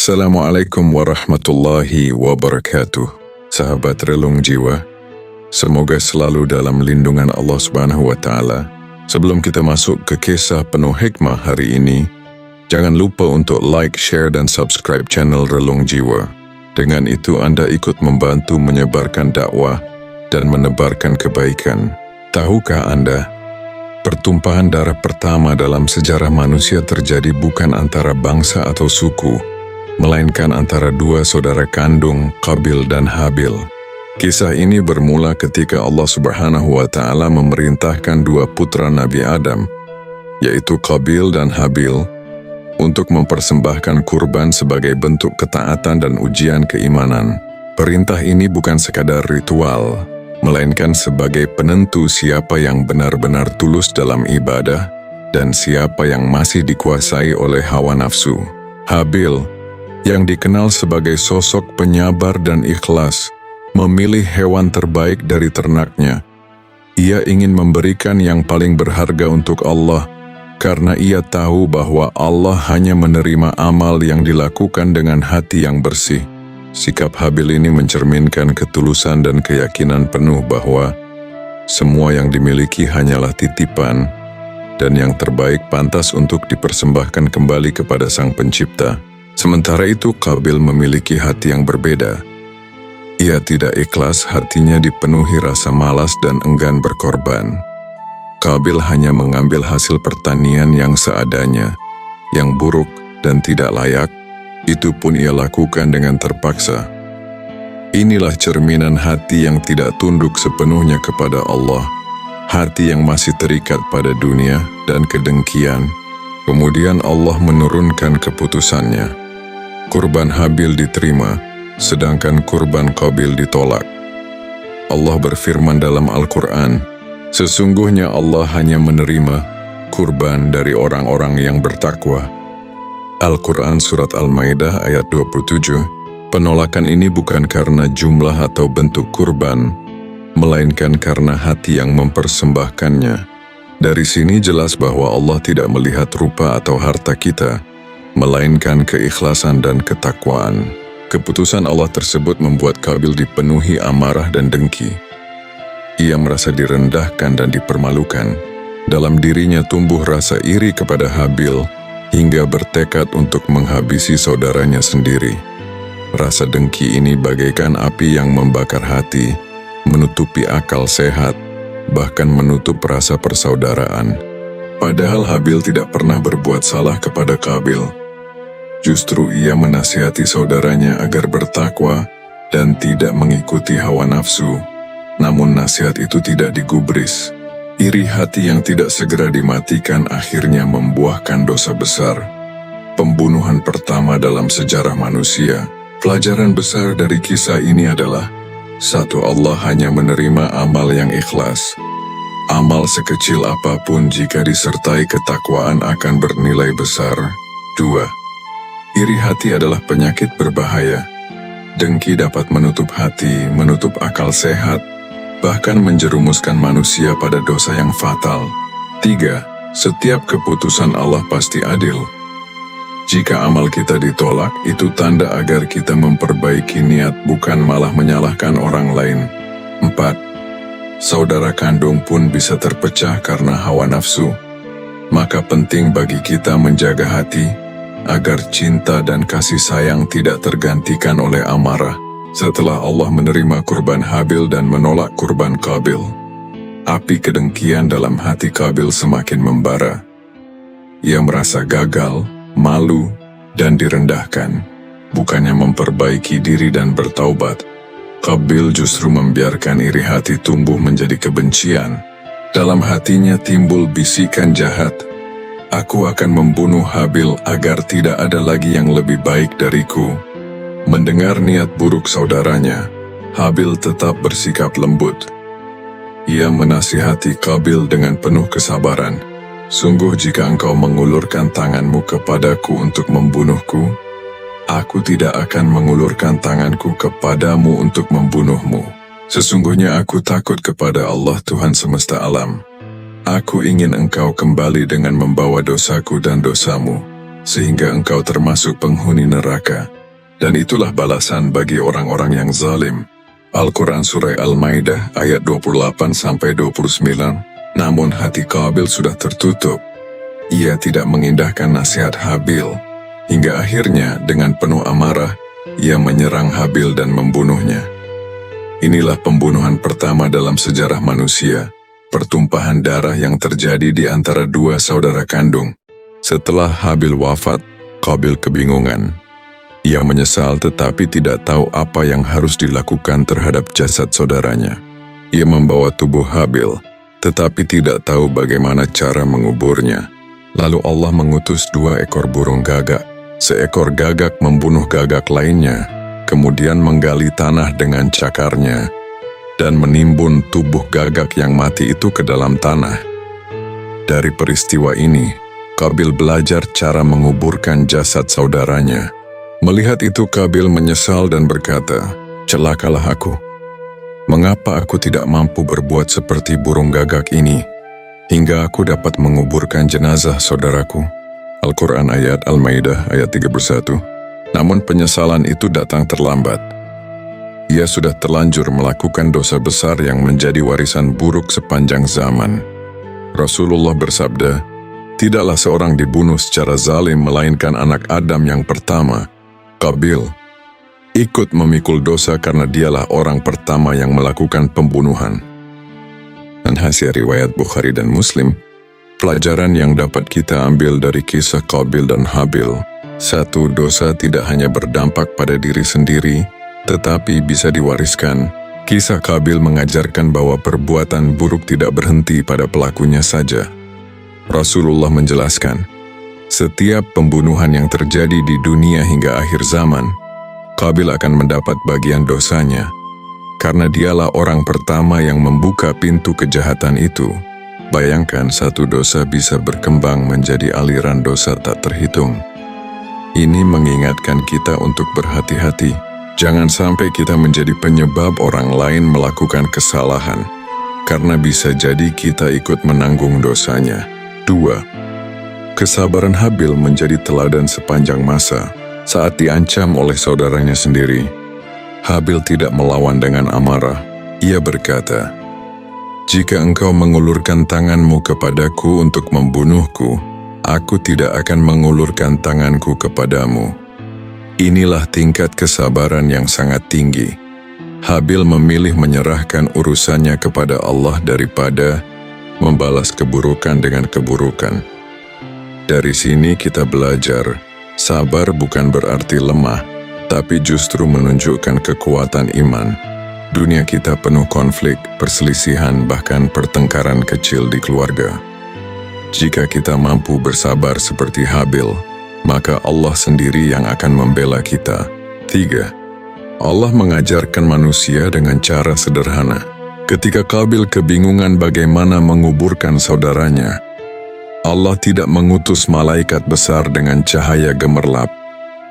Assalamualaikum warahmatullahi wabarakatuh. Sahabat relung jiwa, semoga selalu dalam lindungan Allah Subhanahu wa Ta'ala. Sebelum kita masuk ke kisah penuh hikmah hari ini, jangan lupa untuk like, share, dan subscribe channel Relung Jiwa. Dengan itu Anda ikut membantu menyebarkan dakwah dan menebarkan kebaikan. Tahukah Anda, pertumpahan darah pertama dalam sejarah manusia terjadi bukan antara bangsa atau suku, melainkan antara dua saudara kandung, Qabil dan Habil. Kisah ini bermula ketika Allah Subhanahu wa Ta'ala memerintahkan dua putra Nabi Adam, yaitu Qabil dan Habil, untuk mempersembahkan kurban sebagai bentuk ketaatan dan ujian keimanan. Perintah ini bukan sekadar ritual, melainkan sebagai penentu siapa yang benar-benar tulus dalam ibadah dan siapa yang masih dikuasai oleh hawa nafsu. Habil, yang dikenal sebagai sosok penyabar dan ikhlas, memilih hewan terbaik dari ternaknya. Ia ingin memberikan yang paling berharga untuk Allah, karena ia tahu bahwa Allah hanya menerima amal yang dilakukan dengan hati yang bersih. Sikap Habil ini mencerminkan ketulusan dan keyakinan penuh bahwa semua yang dimiliki hanyalah titipan, dan yang terbaik pantas untuk dipersembahkan kembali kepada Sang Pencipta. Sementara itu Qabil memiliki hati yang berbeda. Ia tidak ikhlas, hatinya dipenuhi rasa malas dan enggan berkorban. Qabil hanya mengambil hasil pertanian yang seadanya, yang buruk dan tidak layak, itu pun ia lakukan dengan terpaksa. Inilah cerminan hati yang tidak tunduk sepenuhnya kepada Allah, hati yang masih terikat pada dunia dan kedengkian. Kemudian Allah menurunkan keputusannya. Kurban Habil diterima, sedangkan kurban Qabil ditolak. Allah berfirman dalam Al-Quran, sesungguhnya Allah hanya menerima kurban dari orang-orang yang bertakwa. Al-Quran Surat Al-Maidah ayat 27, penolakan ini bukan karena jumlah atau bentuk kurban, melainkan karena hati yang mempersembahkannya. Dari sini jelas bahwa Allah tidak melihat rupa atau harta kita, melainkan keikhlasan dan ketakwaan. Keputusan Allah tersebut membuat Qabil dipenuhi amarah dan dengki. Ia merasa direndahkan dan dipermalukan. Dalam dirinya tumbuh rasa iri kepada Habil, hingga bertekad untuk menghabisi saudaranya sendiri. Rasa dengki ini bagaikan api yang membakar hati, menutupi akal sehat, bahkan menutup rasa persaudaraan. Padahal Habil tidak pernah berbuat salah kepada Qabil. Justru ia menasihati saudaranya agar bertakwa dan tidak mengikuti hawa nafsu. Namun nasihat itu tidak digubris. Iri hati yang tidak segera dimatikan akhirnya membuahkan dosa besar. Pembunuhan pertama dalam sejarah manusia. Pelajaran besar dari kisah ini adalah: 1. Allah hanya menerima amal yang ikhlas. Amal sekecil apapun jika disertai ketakwaan akan bernilai besar. 2. Iri hati adalah penyakit berbahaya. Dengki dapat menutup hati, menutup akal sehat, bahkan menjerumuskan manusia pada dosa yang fatal. 3. Setiap keputusan Allah pasti adil. Jika amal kita ditolak, itu tanda agar kita memperbaiki niat, bukan malah menyalahkan orang lain. 4. Saudara kandung pun bisa terpecah karena hawa nafsu. Maka penting bagi kita menjaga hati, agar cinta dan kasih sayang tidak tergantikan oleh amarah. Setelah Allah menerima kurban Habil dan menolak kurban Qabil, api kedengkian dalam hati Qabil semakin membara. Ia merasa gagal, malu, dan direndahkan. Bukannya memperbaiki diri dan bertaubat, Qabil justru membiarkan iri hati tumbuh menjadi kebencian. Dalam hatinya timbul bisikan jahat, aku akan membunuh Habil agar tidak ada lagi yang lebih baik dariku. Mendengar niat buruk saudaranya, Habil tetap bersikap lembut. Ia menasihati Qabil dengan penuh kesabaran. Sungguh jika engkau mengulurkan tanganmu kepadaku untuk membunuhku, aku tidak akan mengulurkan tanganku kepadamu untuk membunuhmu. Sesungguhnya aku takut kepada Allah Tuhan semesta alam. Aku ingin engkau kembali dengan membawa dosaku dan dosamu. sehingga engkau termasuk penghuni neraka. Dan itulah balasan bagi orang-orang yang zalim. Al-Quran Surah Al-Maidah ayat 28-29. Namun hati Qabil sudah tertutup. Ia tidak mengindahkan nasihat Habil. Hingga akhirnya dengan penuh amarah, ia menyerang Habil dan membunuhnya. Inilah pembunuhan pertama dalam sejarah manusia, pertumpahan darah yang terjadi di antara dua saudara kandung. Setelah Habil wafat, Qabil kebingungan. Ia menyesal tetapi tidak tahu apa yang harus dilakukan terhadap jasad saudaranya. Ia membawa tubuh Habil, tetapi tidak tahu bagaimana cara menguburnya. Lalu Allah mengutus 2 ekor burung gagak. Seekor gagak membunuh gagak lainnya, kemudian menggali tanah dengan cakarnya, dan menimbun tubuh gagak yang mati itu ke dalam tanah. Dari peristiwa ini, Qabil belajar cara menguburkan jasad saudaranya. Melihat itu Qabil menyesal dan berkata, "Celakalah aku. Mengapa aku tidak mampu berbuat seperti burung gagak ini, hingga aku dapat menguburkan jenazah saudaraku?" Al-Quran ayat Al-Maidah ayat 31. Namun penyesalan itu datang terlambat. Ia sudah terlanjur melakukan dosa besar yang menjadi warisan buruk sepanjang zaman. Rasulullah bersabda, "Tidaklah seorang dibunuh secara zalim melainkan anak Adam yang pertama, Qabil. Ikut memikul dosa karena dialah orang pertama yang melakukan pembunuhan." Dan hasil riwayat Bukhari dan Muslim. Pelajaran yang dapat kita ambil dari kisah Qabil dan Habil. 1. Dosa tidak hanya berdampak pada diri sendiri, tetapi bisa diwariskan. Kisah Qabil mengajarkan bahwa perbuatan buruk tidak berhenti pada pelakunya saja. Rasulullah menjelaskan, setiap pembunuhan yang terjadi di dunia hingga akhir zaman, Qabil akan mendapat bagian dosanya, karena dialah orang pertama yang membuka pintu kejahatan itu. Bayangkan 1 dosa bisa berkembang menjadi aliran dosa tak terhitung. Ini mengingatkan kita untuk berhati-hati. Jangan sampai kita menjadi penyebab orang lain melakukan kesalahan, karena bisa jadi kita ikut menanggung dosanya. 2. Kesabaran Habil menjadi teladan sepanjang masa. Saat diancam oleh saudaranya sendiri, Habil tidak melawan dengan amarah. Ia berkata, "Jika engkau mengulurkan tanganmu kepadaku untuk membunuhku, aku tidak akan mengulurkan tanganku kepadamu." Inilah tingkat kesabaran yang sangat tinggi. Habil memilih menyerahkan urusannya kepada Allah daripada membalas keburukan dengan keburukan. Dari sini kita belajar, sabar bukan berarti lemah, tapi justru menunjukkan kekuatan iman. Dunia kita penuh konflik, perselisihan, bahkan pertengkaran kecil di keluarga. Jika kita mampu bersabar seperti Habil, maka Allah sendiri yang akan membela kita. 3. Allah mengajarkan manusia dengan cara sederhana. Ketika Qabil kebingungan bagaimana menguburkan saudaranya, Allah tidak mengutus malaikat besar dengan cahaya gemerlap.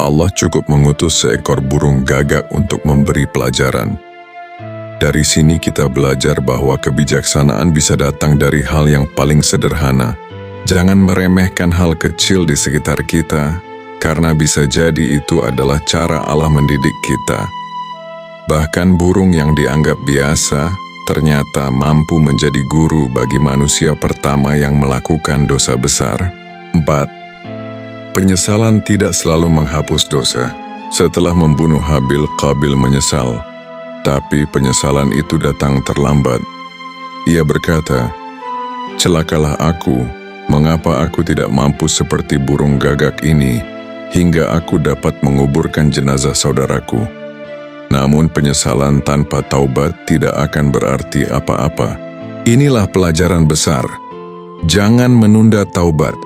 Allah cukup mengutus seekor burung gagak untuk memberi pelajaran. Dari sini kita belajar bahwa kebijaksanaan bisa datang dari hal yang paling sederhana. Jangan meremehkan hal kecil di sekitar kita, karena bisa jadi itu adalah cara Allah mendidik kita. Bahkan burung yang dianggap biasa, ternyata mampu menjadi guru bagi manusia pertama yang melakukan dosa besar. 4. Penyesalan tidak selalu menghapus dosa. Setelah membunuh Habil, Qabil menyesal. Tapi penyesalan itu datang terlambat. Ia berkata, "Celakalah aku, mengapa aku tidak mampu seperti burung gagak ini, hingga aku dapat menguburkan jenazah saudaraku?" Namun penyesalan tanpa taubat tidak akan berarti apa-apa. Inilah pelajaran besar. Jangan menunda taubat.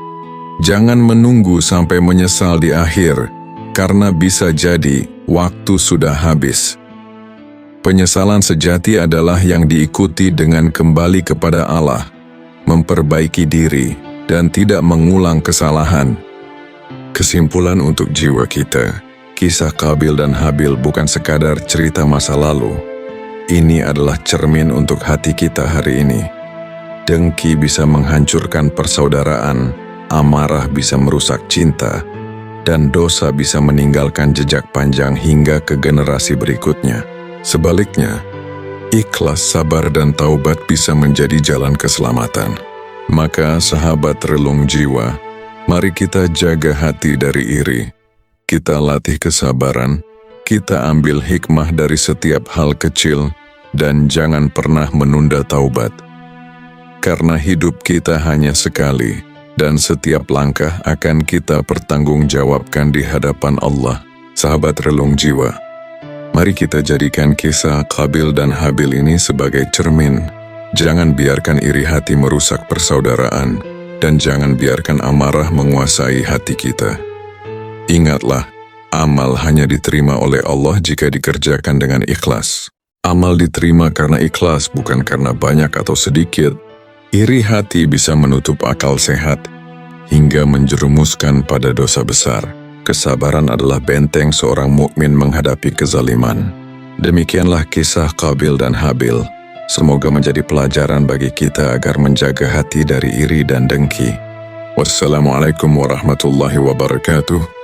Jangan menunggu sampai menyesal di akhir, karena bisa jadi waktu sudah habis. Penyesalan sejati adalah yang diikuti dengan kembali kepada Allah, memperbaiki diri, dan tidak mengulang kesalahan. Kesimpulan untuk jiwa kita, kisah Qabil dan Habil bukan sekadar cerita masa lalu. Ini adalah cermin untuk hati kita hari ini. Dengki bisa menghancurkan persaudaraan, amarah bisa merusak cinta, dan dosa bisa meninggalkan jejak panjang hingga ke generasi berikutnya. Sebaliknya, ikhlas, sabar, dan taubat bisa menjadi jalan keselamatan. Maka sahabat relung jiwa, mari kita jaga hati dari iri. Kita latih kesabaran, kita ambil hikmah dari setiap hal kecil, dan jangan pernah menunda taubat. Karena hidup kita hanya sekali, dan setiap langkah akan kita pertanggungjawabkan di hadapan Allah. Sahabat relung jiwa, mari kita jadikan kisah Qabil dan Habil ini sebagai cermin. Jangan biarkan iri hati merusak persaudaraan, dan jangan biarkan amarah menguasai hati kita. Ingatlah, amal hanya diterima oleh Allah jika dikerjakan dengan ikhlas. Amal diterima karena ikhlas, bukan karena banyak atau sedikit. Iri hati bisa menutup akal sehat, hingga menjerumuskan pada dosa besar. Kesabaran adalah benteng seorang mukmin menghadapi kezaliman. Demikianlah kisah Qabil dan Habil. Semoga menjadi pelajaran bagi kita agar menjaga hati dari iri dan dengki. Wassalamualaikum warahmatullahi wabarakatuh.